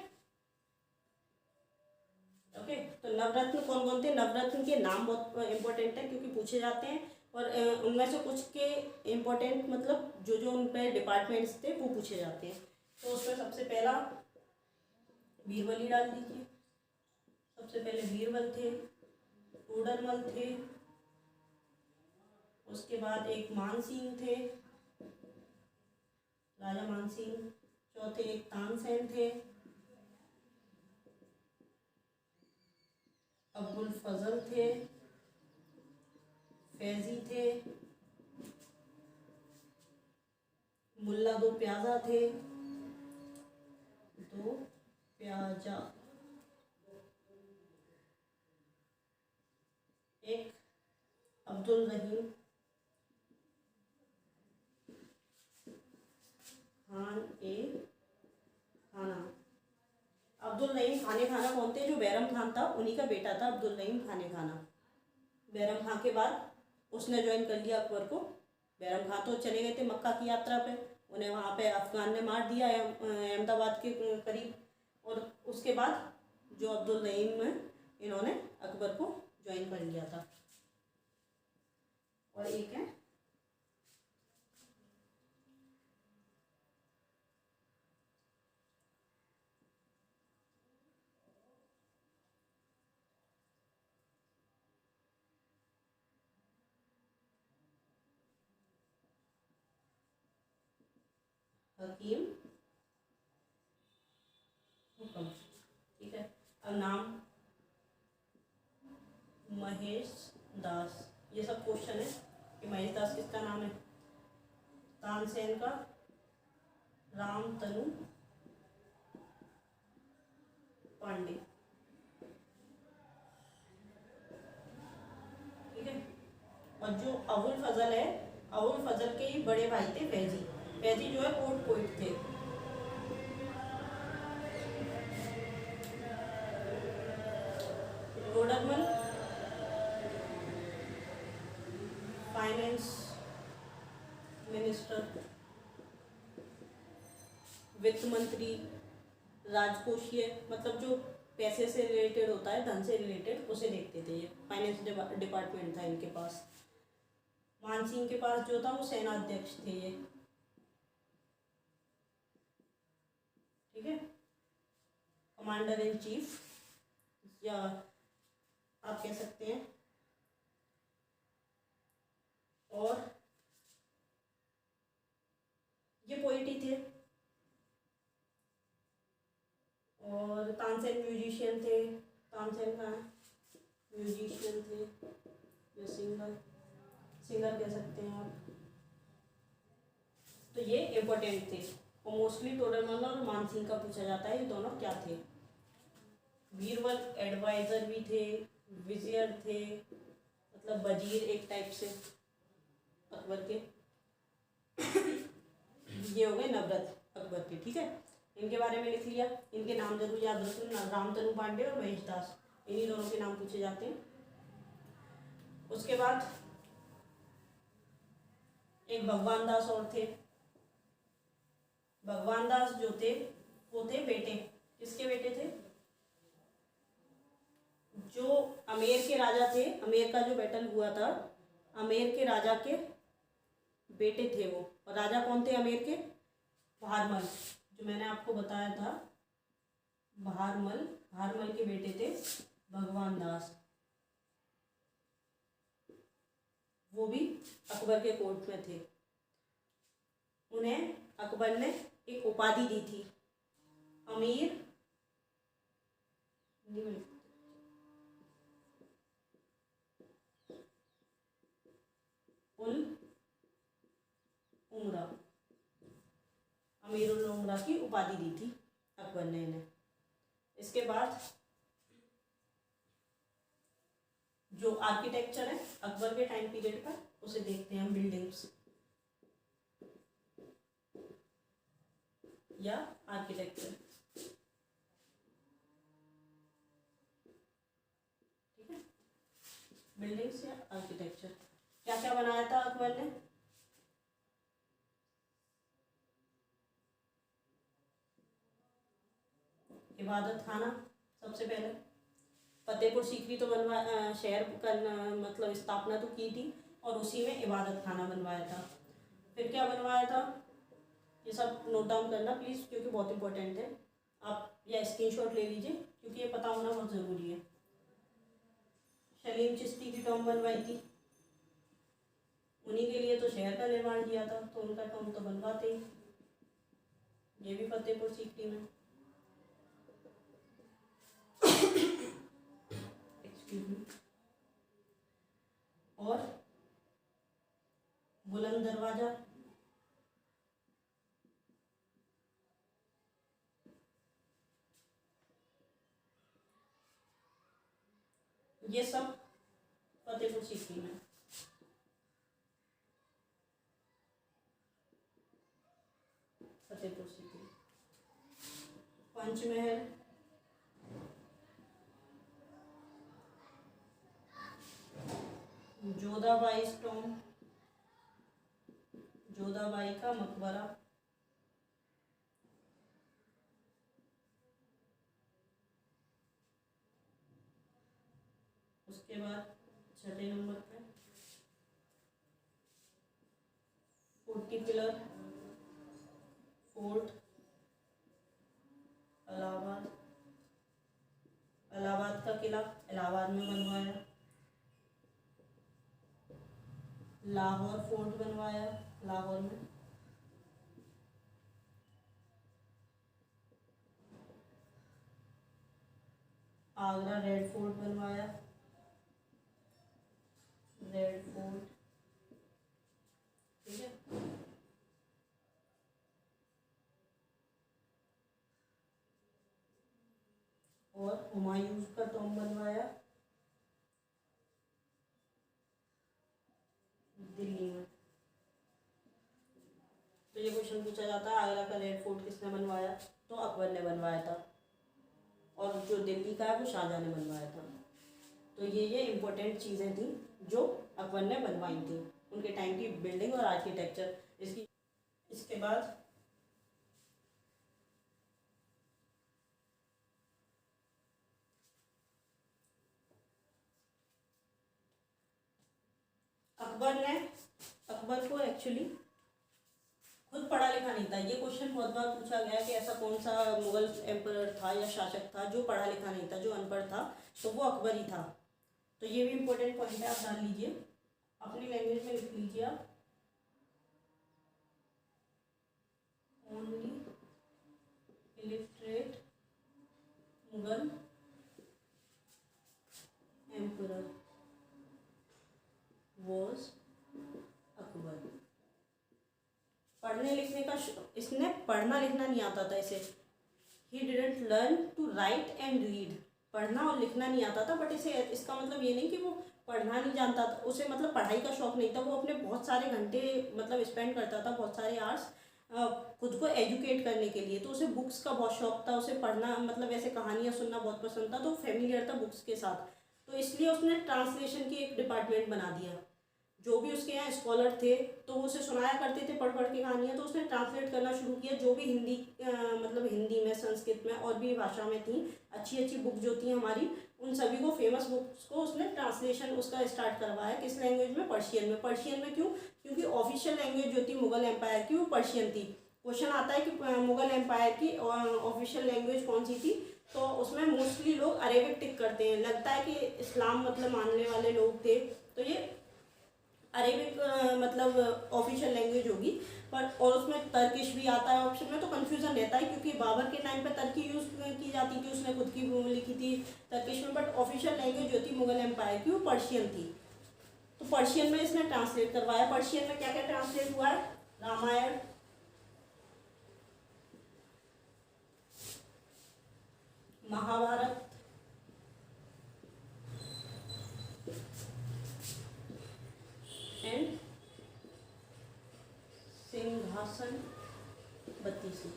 ओके। तो नवरत्न कौन कौन थे, नवरत्न के नाम बहुत इंपॉर्टेंट है क्योंकि पूछे जाते हैं, और उनमें से कुछ के इम्पोर्टेंट मतलब जो जो उन पर डिपार्टमेंट्स थे वो पूछे जाते हैं। तो उसमें सबसे पहला बीरबली डाल दीजिए। सबसे पहले बीरबल थे, टोडरमल थे, उसके बाद एक मानसिंह थे, राजा मानसिंह। चौथे एक तानसेन थे, अब्दुल फजल थे, फैजी थे, मुल्ला दो प्याजा थे, दो प्याजा, एक अब्दुल रहीम खान ए खाना। अब्दुल रहीम खाने खाना कौन थे, जो बैरम खान था उन्हीं का बेटा था अब्दुल रहीम खाने खाना। बैरम खान के बाद उसने ज्वाइन कर लिया अकबर को। बैरम खान तो चले गए थे मक्का की यात्रा पे, उन्हें वहाँ पे अफगान ने मार दिया अहमदाबाद के करीब, और उसके बाद जो अब्दुल रहीम इन्होंने अकबर को ज्वाइन कर लिया था। और एक है हकीम हुक्म। ठीक है, अब नाम महेश दास, ये सब क्वेश्चन है कि महेश दास किसका नाम है। तानसेन का राम तनु पांडे। ठीक है, और जो अबुल फजल है, अबुल फजल के ही बड़े भाई थे फैजी। फैजी जो है कोर्ट पोइट थे। टोडरमल फाइनेंस मिनिस्टर, वित्त मंत्री, राजकोषीय मतलब जो पैसे से रिलेटेड होता है, धन से रिलेटेड, उसे देखते थे। ये फाइनेंस डिपार्टमेंट था इनके पास। मानसिंह के पास जो था वो सेनाध्यक्ष थे ये, ठीक है, कमांडर इन चीफ या आप कह सकते हैं। और ये पोइट ही थे। और तानसेन म्यूजिशियन थे। तानसेन का म्यूजिशियन थे या सिंगर कह सकते हैं आप। तो ये इम्पोर्टेंट थे। और मोस्टली टोडरमल और मानसिंह का पूछा जाता है ये दोनों क्या थे। बीरबल एडवाइजर भी थे, विजियर थे, मतलब वजीर एक टाइप से अकबर के। ये हो गए नवरत्न अकबर के, ठीक है। इनके बारे में लिख लिया। इनके नाम जरूर याद रखना, रामतनु पांडे और महेश दास, इन्हीं दोनों के नाम पूछे जाते हैं। उसके बाद एक भगवान दास और थे। भगवान दास जो थे वो थे बेटे, किसके बेटे थे? जो अमेर के राजा थे, अमेर का जो बैटल हुआ था, अमेर के राजा के बेटे थे वो। और राजा कौन थे अमेर के? भारमल, जो मैंने आपको बताया था, भारमल के बेटे थे भगवान दास। वो भी अकबर के कोर्ट में थे। उन्हें अकबर ने एक उपाधि दी थी, अमीर उल उमरा, अमीर उल उमरा की उपाधि दी थी अकबर ने इन्हें। इसके बाद जो आर्किटेक्चर है अकबर के टाइम पीरियड का, उसे देखते हैं हम। बिल्डिंग्स या आर्किटेक्चर, ठीक है, बिल्डिंग्स या आर्किटेक्चर। क्या क्या बनाया था अकबर ने? इबादत खाना सबसे पहले, फतेहपुर सीकरी तो शहर का मतलब स्थापना तो की थी, और उसी में इबादत खाना बनवाया था। फिर क्या बनवाया था, ये सब नोट डाउन करना प्लीज़, क्योंकि बहुत इंपॉर्टेंट है। आप या स्क्रीनशॉट ले लीजिए, क्योंकि ये पता होना बहुत ज़रूरी है। सलीम चिश्ती की टॉम बनवाई थी, उन्हीं के लिए तो शहर का निर्माण किया था, तो उनका टॉम तो बनवाते ही। ये भी फतेहपुर सीकरी में। और बुलंद दरवाजा, ये सब फतेहपुर सीकरी में। फतेहपुर सीकरी, पंचमहल, जोधाबाई टॉम, जोधाबाई का मकबरा, उसके बाद छठे नंबर पे 40 पिलर फोर्ट इलाहाबाद, इलाहाबाद का किला इलाहाबाद में बनवाया। लाहौर फोर्ट बनवाया लाहौर में। आगरा रेड फोर्ट बनवाया, रेड फोर्ट, ठीक है। और हुमायूं का टॉम बनवाया दिल्ली में। तो ये क्वेश्चन पूछा जाता है, आगरा का रेड फोर्ट किसने बनवाया? तो अकबर ने बनवाया था। और जो दिल्ली का है वो शाहजहां ने बनवाया था। तो ये इम्पोर्टेंट चीज़ें थी जो अकबर ने बनवाई थी, उनके टाइम की बिल्डिंग और आर्किटेक्चर। इसके बाद अकबर को एक्चुअली खुद पढ़ा लिखा नहीं था। ये क्वेश्चन बहुत बार पूछा गया कि ऐसा कौन सा मुगल एम्परर था या शासक था जो पढ़ा लिखा नहीं था, जो अनपढ़ था, तो वो अकबर ही था। तो ये भी इम्पोर्टेंट पॉइंट है, आप डाल लीजिए, अपनी लैंग्वेज में लिख लीजिए आप। Only illiterate Mughal emperor was Akbar. पढ़ने लिखने का इसने पढ़ना लिखना नहीं आता था इसे। He didn't learn to write and read. पढ़ना और लिखना नहीं आता था, बट इसे इसका मतलब ये नहीं कि वो पढ़ना नहीं जानता था, उसे मतलब पढ़ाई का शौक नहीं था। वो अपने बहुत सारे घंटे मतलब स्पेंड करता था, बहुत सारे आवर्स खुद को एजुकेट करने के लिए। तो उसे बुक्स का बहुत शौक था, उसे पढ़ना मतलब ऐसे कहानियाँ सुनना बहुत पसंद था, तो फेमिलियर था बुक्स के साथ। तो इसलिए उसने ट्रांसलेशन की एक डिपार्टमेंट बना दिया। जो भी उसके यहाँ स्कॉलर थे तो वो उसे सुनाया करते थे पढ़ पढ़ के कहानियाँ, तो उसने ट्रांसलेट करना शुरू किया। जो भी हिंदी मतलब हिंदी में, संस्कृत में और भी भाषा में थी अच्छी अच्छी बुक जो थी हमारी, उन सभी को फेमस बुक्स को उसने ट्रांसलेशन उसका स्टार्ट करवाया। किस लैंग्वेज में? पर्शियन में। पर्शियन में क्यों? क्योंकि ऑफिशियल लैंग्वेज जो थी मुगल एम्पायर की वो पर्शियन थी। क्वेश्चन आता है कि मुगल एम्पायर की ऑफिशियल लैंग्वेज कौन सी थी, तो उसमें मोस्टली लोग अरेबिक टिक करते हैं। लगता है कि इस्लाम मतलब मानने वाले लोग थे, तो ये अरेबिक मतलब ऑफिशियल लैंग्वेज होगी। पर और उसमें तर्किश भी आता है ऑप्शन में, तो कन्फ्यूज़न रहता है क्योंकि बाबर के टाइम पे तर्की यूज़ की जाती थी, उसने खुद की लिखी थी तर्किश में। बट ऑफिशियल लैंग्वेज जो थी मुगल एम्पायर की वो पर्शियन थी। तो पर्शियन में इसने ट्रांसलेट करवाया। पर्शियन में क्या क्या ट्रांसलेट हुआ है? रामायण, महाभारत, एंड सिंहासन बत्तीसी।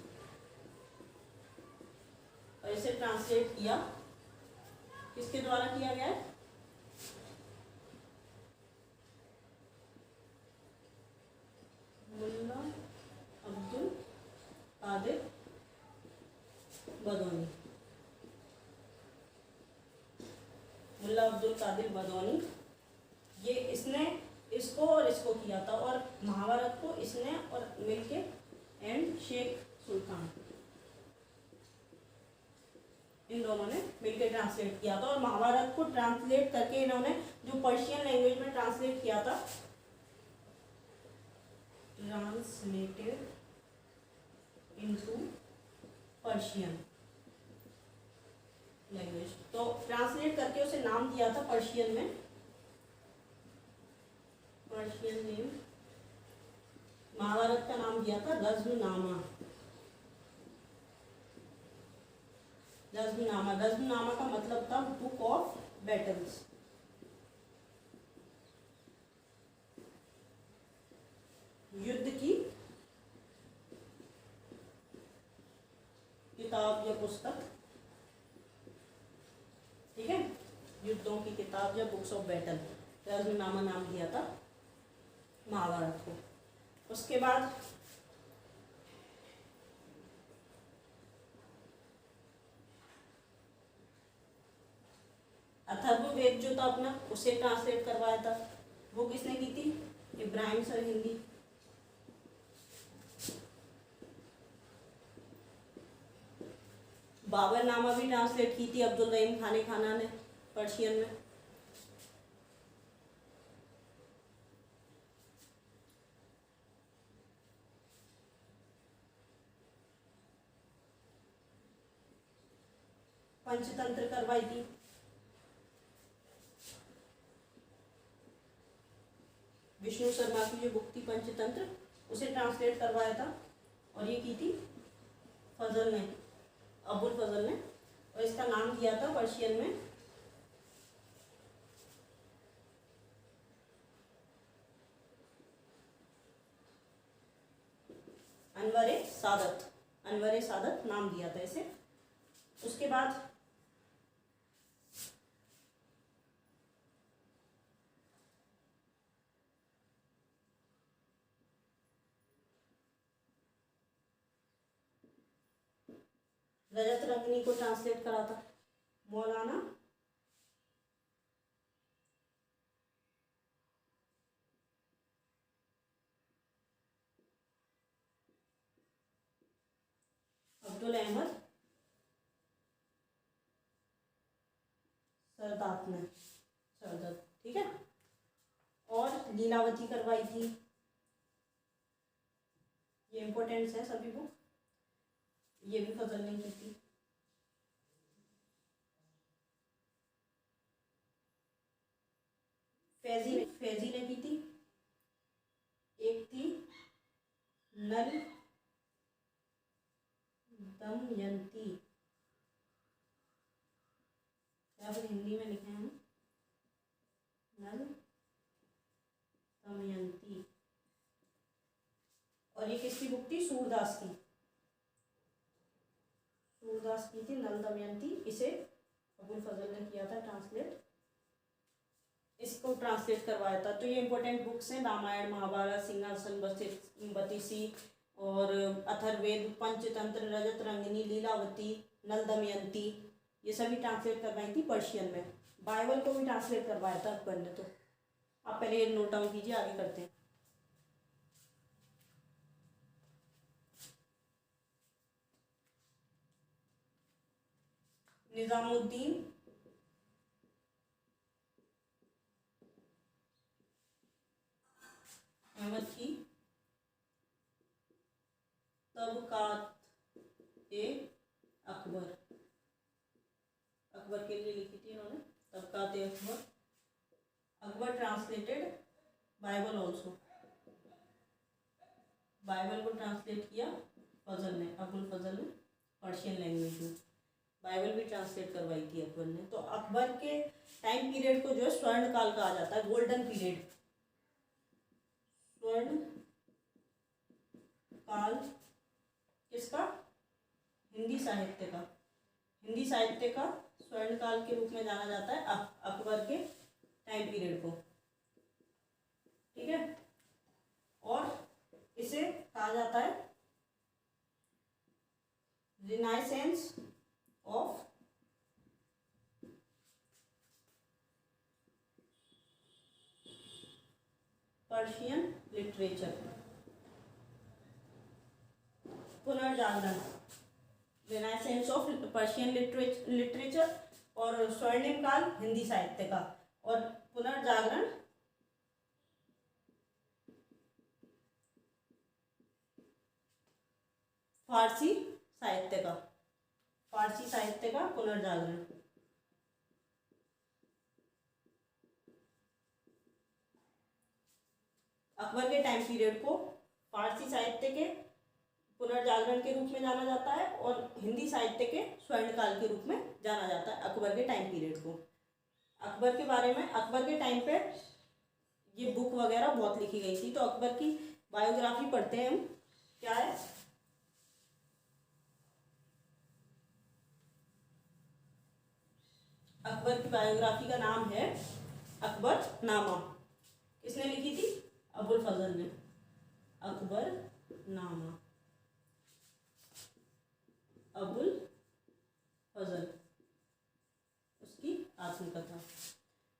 और इसे ट्रांसलेट किया किसके द्वारा किया गया है? मुल्ला अब्दुल कादिर बदौनी। मुल्ला अब्दुल कादिर बदौनी, ये इसने इसको और इसको किया था। और महाभारत को इसने और मिलके एंड शेख सुल्तान, इन दोनों ने मिलकर ट्रांसलेट किया था। और महाभारत को ट्रांसलेट करके इन्होंने जो पर्शियन लैंग्वेज में ट्रांसलेट किया था, ट्रांसलेटेड इनटू पर्शियन लैंग्वेज। तो ट्रांसलेट करके उसे नाम दिया था पर्शियन में, पर्शियन नेम। महाभारत का नाम दिया था गज़्वनामा। गज़्वनामा, गज़्वनामा का मतलब था बुक ऑफ बैटल्स। युद्ध की किताब या पुस्तक, ठीक है, युद्धों की किताब या बुक्स ऑफ बैटल, गज़्वनामा नाम दिया था महाभारत को। उसके बाद अथर्ववेद जो था अपना, उसे ट्रांसलेट करवाया था। वो किसने की थी? इब्राहिम सर हिंदी। बाबरनामा भी ट्रांसलेट की थी अब्दुल रहीम खाने खाना ने पर्शियन में। पंचतंत्र करवाई थी। विष्णु शर्मा की जो बुक थी पंचतंत्र, उसे ट्रांसलेट करवाया था। और ये की थी फजल ने, अबुल फजल ने। और इसका नाम दिया था पर्शियन में अनवरे सादत। अनवरे सादत नाम दिया था इसे। उसके बाद रजत रंगनी को ट्रांसलेट करा था मौलाना अब्दुल अहमद सरदार ने, सरदार, ठीक है। और लीलावती करवाई थी, ये इंपॉर्टेंट है सभी बुक, ये भी फजल ने की थी। फैजी ने की थी। एक थी नल दमयंती, या फिर हिंदी में लिखे हैं नल दमयंती। और ये किसकी बुक थी? सूरदास की, सूरदास की थी नल दमयंती। इसे अबुल फजल ने किया था ट्रांसलेट, इसको ट्रांसलेट करवाया था। तो ये इंपॉर्टेंट बुक्स हैं, रामायण, महाभारत, सिंहासन बतीसी और अथर्ववेद, पंचतंत्र, रजत रंगिनी, लीलावती, नल दमयंती, ये सभी ट्रांसलेट करवाई थी पर्शियन में। बाइबल को भी ट्रांसलेट करवाया था अकबर ने। तो आप पहले ये नोट डाउन कीजिए, आगे करते हैं। निजामुद्दीन अहमद की तबकात ए अकबर, अकबर के लिए लिखी थी इन्होंने Tabaqat e Akbar. Akbar translated Bible also, Bible को ट्रांसलेट किया फजल ने, अबुल फजल ने, पर्शियन लैंग्वेज में। बाइबल भी ट्रांसलेट करवाई थी अकबर ने। तो अकबर के टाइम पीरियड को जो है स्वर्ण काल कहा जाता है, गोल्डन पीरियड, स्वर्ण काल किसका? हिंदी साहित्य का, हिंदी साहित्य का स्वर्ण काल के रूप में जाना जाता है अकबर के टाइम पीरियड को, ठीक है। और इसे कहा जाता है रिनाइसेंस ऑफ पर्शियन लिटरेचर, पुनर्जागरण, रिनाइसेंस ऑफ पर्शियन लिटरेचर, और स्वर्णिम काल हिंदी साहित्य का, और पुनर्जागरण फारसी साहित्य का, फारसी साहित्य का पुनर्जागरण। अकबर के टाइम पीरियड को फारसी साहित्य के पुनर्जागरण के रूप में जाना जाता है और हिंदी साहित्य के स्वर्णकाल के रूप में जाना जाता है अकबर के टाइम पीरियड को। अकबर के बारे में, अकबर के टाइम पे ये बुक वगैरह बहुत लिखी गई थी। तो अकबर की बायोग्राफी पढ़ते हैं हम, क्या है? अकबर की बायोग्राफी का नाम है अकबर नामा। किसने लिखी थी? अबुल फजल ने। अकबर नामा, अबुल फजल, उसकी आत्मकथा।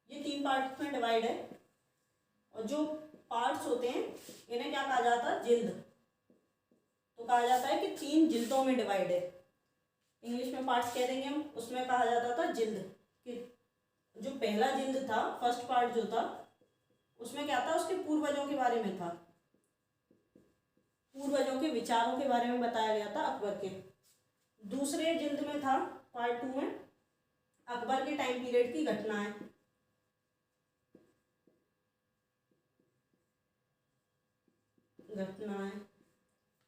ये 3 पार्ट में डिवाइड है और जो पार्ट्स होते हैं इन्हें क्या कहा जाता है? जिल्द। तो कहा जाता है कि 3 जिल्दों में डिवाइड है। इंग्लिश में पार्ट्स कह देंगे हम, उसमें कहा जाता था जिल्द। कि जो पहला जिल्द था, फर्स्ट पार्ट जो था, उसमें क्या था? उसके पूर्वजों के बारे में था, पूर्वजों के विचारों के बारे में बताया गया था अकबर के। दूसरे जिल्द में था, पार्ट 2 में, अकबर के टाइम पीरियड की घटनाएं,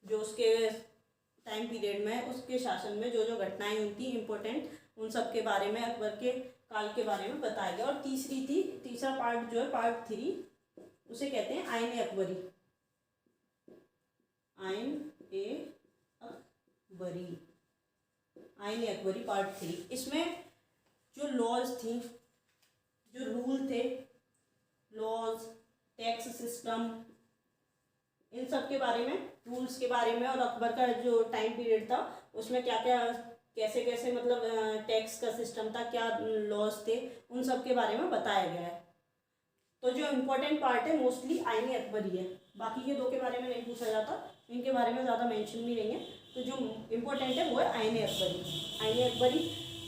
जो उसके टाइम पीरियड में, उसके शासन में जो जो घटनाएं हुई थी इम्पोर्टेंट, उन सब के बारे में, अकबर के काल के बारे में बताया गया। और तीसरा पार्ट जो है, पार्ट 3, उसे कहते हैं आईन अकबरी। आईन अकबरी, आईन अकबरी पार्ट 3। इसमें जो लॉज थी, जो रूल थे, लॉज, टैक्स सिस्टम, इन सब के बारे में, रूल्स के बारे में, और अकबर का जो टाइम पीरियड था उसमें क्या क्या, कैसे कैसे मतलब टैक्स का सिस्टम था, क्या लॉज थे, उन सब के बारे में बताया गया है। तो जो इम्पोर्टेंट पार्ट है मोस्टली आईन अकबरी है। बाकी ये 2 के बारे में नहीं पूछा जाता, इनके बारे में ज़्यादा मेंशन भी नहीं है। तो जो इम्पोर्टेंट है वो है आईन अकबरी। आईन अकबरी,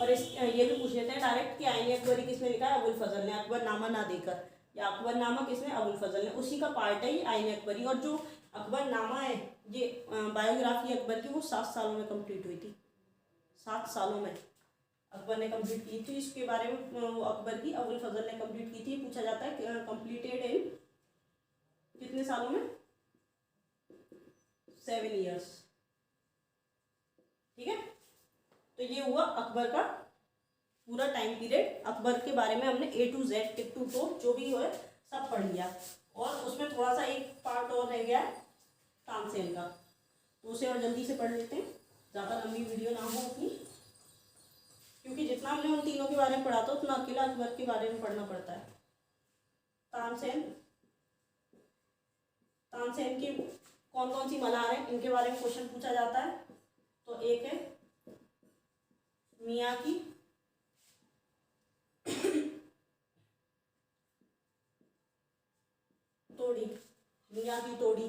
और इस ये भी पूछ लेते हैं डायरेक्ट कि आईन अकबरी किसने लिखा है? अबुल फजल ने, अकबरनामा ना देकर, या अकबरनामा किसने? अबुल फजल ने, उसी का पार्ट है ये आईन अकबरी। और जो अकबरनामा है ये बायोग्राफी अकबर की, वो 7 सालों में कंप्लीट हुई थी। 7 सालों में अकबर ने कंप्लीट की थी। इसके बारे में वो अकबर की अबुल फजल ने कंप्लीट की थी। पूछा जाता है कंप्लीटेड इन कितने सालों में? 7 ईयर्स। ठीक है, तो ये हुआ अकबर का पूरा टाइम पीरियड। अकबर के बारे में हमने A to Z, tip to toe जो भी है सब पढ़ लिया। और उसमें थोड़ा सा एक पार्ट और रह गया है तानसेन का, तो उसे और जल्दी से पढ़ लेते हैं, ज़्यादा लंबी वीडियो ना हो अपनी, क्योंकि जितना हमने उन तीनों के बारे में पढ़ा था उतना अकेला अकबर के बारे में पढ़ना पड़ता है। तानसेन, तानसेन की कौन कौन सी मल्हार हैं इनके बारे में क्वेश्चन पूछा जाता है। तो एक है मियाँ की तोड़ी, मियाँ की तोड़ी,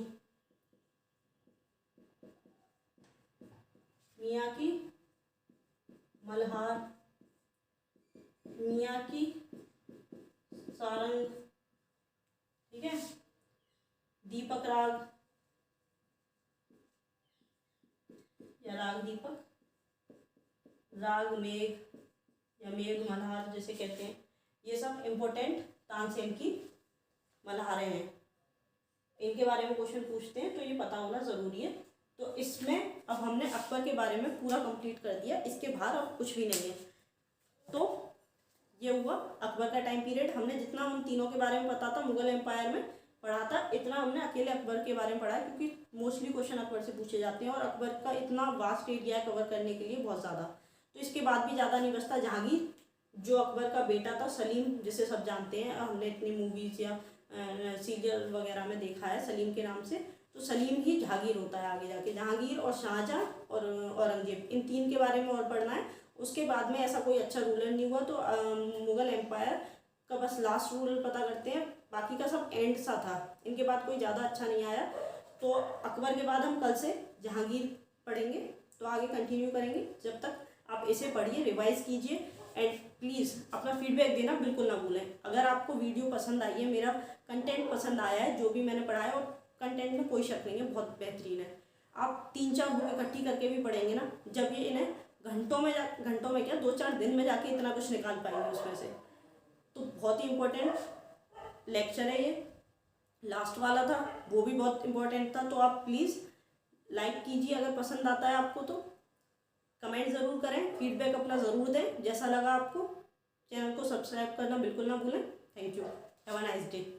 मियाँ की मल्हार, मियाँ की सारंग, ठीक है, दीपक राग या राग दीपक, राग मेघ या मेघ मल्हार जैसे कहते हैं, ये सब इम्पोर्टेंट तानसेन की मल्हारें हैं। इनके बारे में क्वेश्चन पूछते हैं तो ये पता होना ज़रूरी है। तो इसमें अब हमने अकबर के बारे में पूरा कंप्लीट कर दिया, इसके बाहर अब कुछ भी नहीं है। तो ये हुआ अकबर का टाइम पीरियड। हमने जितना उन तीनों के बारे में पता था मुगल एम्पायर में पढ़ा था, इतना हमने अकेले अकबर के बारे में पढ़ा है, क्योंकि मोस्टली क्वेश्चन अकबर से पूछे जाते हैं और अकबर का इतना वास्ट एरिया है कवर करने के लिए, बहुत ज़्यादा। तो इसके बाद भी ज़्यादा नहीं बचता। जहांगीर जो अकबर का बेटा था, सलीम जिसे सब जानते हैं, हमने इतनी मूवीज़ या सीरियल वगैरह में देखा है सलीम के नाम से, तो सलीम ही जहांगीर होता है आगे जाके। जहांगीर और शाहजहाँ और औरंगजेब, इन 3 के बारे में और पढ़ना है। उसके बाद में ऐसा कोई अच्छा रूलर नहीं हुआ, तो मुग़ल एम्पायर का बस लास्ट रूल पता करते हैं, बाकी का सब एंड सा था। इनके बाद कोई ज़्यादा अच्छा नहीं आया। तो अकबर के बाद हम कल से जहांगीर पढ़ेंगे, तो आगे कंटिन्यू करेंगे। जब तक आप इसे पढ़िए, रिवाइज कीजिए, एंड प्लीज़ अपना फीडबैक देना बिल्कुल ना भूलें। अगर आपको वीडियो पसंद आई है, मेरा कंटेंट पसंद आया है, जो भी मैंने पढ़ाया, और कंटेंट में कोई शक नहीं है, बहुत बेहतरीन है, आप 3-4 बुक इकट्ठी करके भी पढ़ेंगे ना, जब ये इन्हें घंटों में क्या 2-4 दिन में जाके इतना कुछ निकाल पाएंगे उसमें से। तो बहुत ही इम्पोर्टेंट लेक्चर है ये, लास्ट वाला था वो भी बहुत इम्पोर्टेंट था। तो आप प्लीज़ लाइक कीजिए अगर पसंद आता है आपको, तो कमेंट ज़रूर करें, फीडबैक अपना ज़रूर दें जैसा लगा आपको। चैनल को सब्सक्राइब करना बिल्कुल ना भूलें। Thank you, have a nice day.